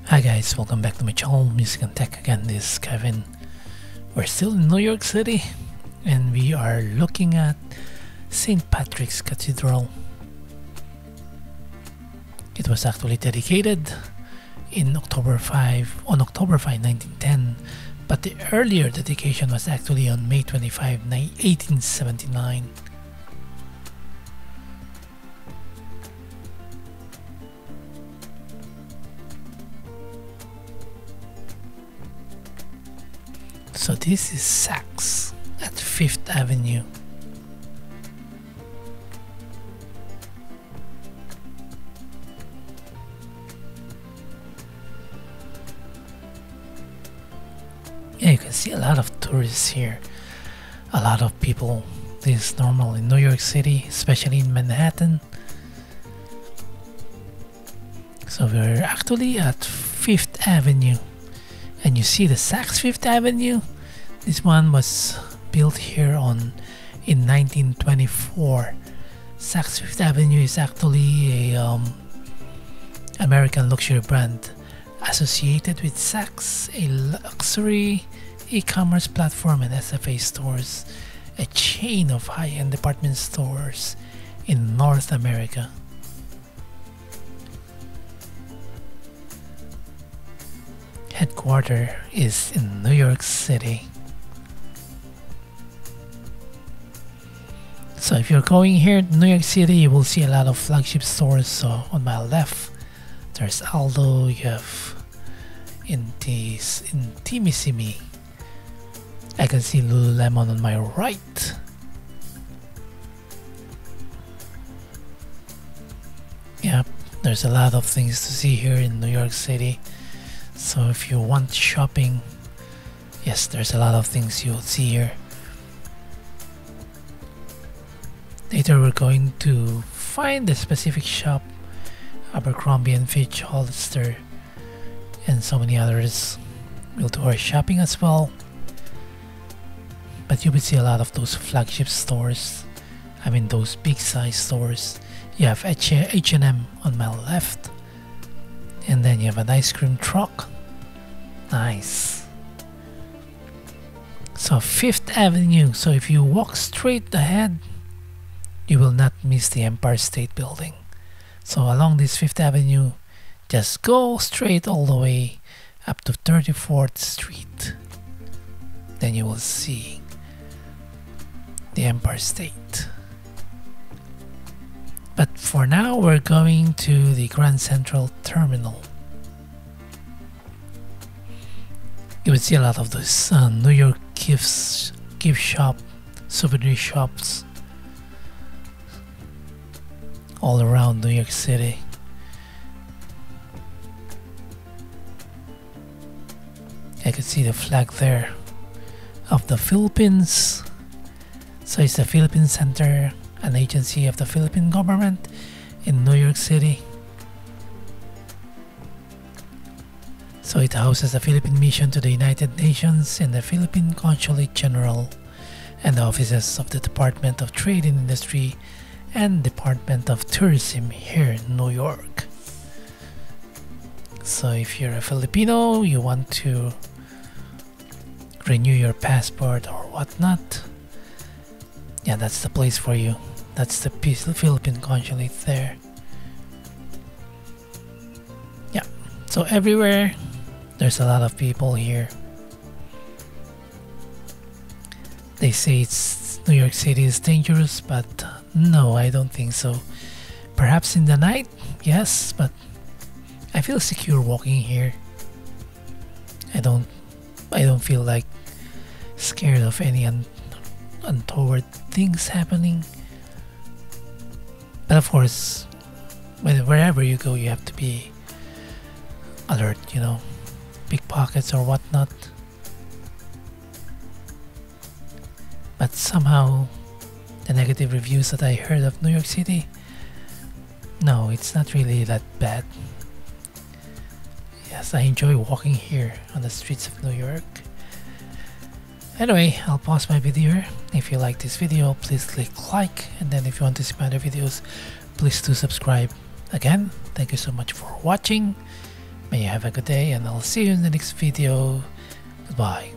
Hi guys, welcome back to my channel, Music and Tech. Again, this is Kevin. We're still in New York City and we are looking at St. Patrick's Cathedral. It was actually dedicated on October 5, 1910, but the earlier dedication was actually on May 25, 1879. So this is Saks at 5th Avenue. Yeah, you can see a lot of tourists here. A lot of people. This is normal in New York City, especially in Manhattan. So we're actually at 5th Avenue. And you see the Saks 5th Avenue. This one was built here in 1924. Saks 5th Avenue is actually a American luxury brand associated with Saks, a luxury e-commerce platform and SFA stores, a chain of high-end department stores in North America. Headquarters is in New York City. So if you're going here to New York City, you will see a lot of flagship stores. So on my left, there's Aldo. You have in Timissimi. I can see Lululemon on my right. Yep, there's a lot of things to see here in New York City. So if you want shopping, yes, there's a lot of things you'll see here. Later we're going to find a specific shop, Abercrombie & Fitch, Hollister, and so many others. We'll do our shopping as well. But you will see a lot of those flagship stores. I mean those big size stores. You have H&M on my left. And then you have an ice cream truck. Nice. So 5th Avenue. So if you walk straight ahead, you will not miss the Empire State Building. So along this 5th Avenue, just go straight all the way up to 34th Street. Then you will see the Empire State. But for now, we're going to the Grand Central Terminal. You will see a lot of those New York gift shop, souvenir shops all around New York City. I can see the flag there of the Philippines. So it's the Philippine Center, an agency of the Philippine government in New York City. So it houses the Philippine Mission to the United Nations and the Philippine Consulate General and the offices of the Department of Trade and Industry and Department of Tourism here in New York. So if you're a Filipino, you want to renew your passport or whatnot, yeah, that's the place for you. That's the Philippine Consulate there. Yeah, so everywhere there's a lot of people here. They say New York City is dangerous, but no, I don't think so. Perhaps in the night, yes, but I feel secure walking here. I don't feel like scared of any untoward things happening. But of course, wherever you go, you have to be alert, you know, pickpockets or whatnot. But somehow, the negative reviews that I heard of New York City, no, it's not really that bad. Yes, I enjoy walking here on the streets of New York. Anyway, I'll pause my video here. If you like this video, please click like, and then if you want to see my other videos, please do subscribe. Again, thank you so much for watching. May you have a good day, and I'll see you in the next video. Goodbye.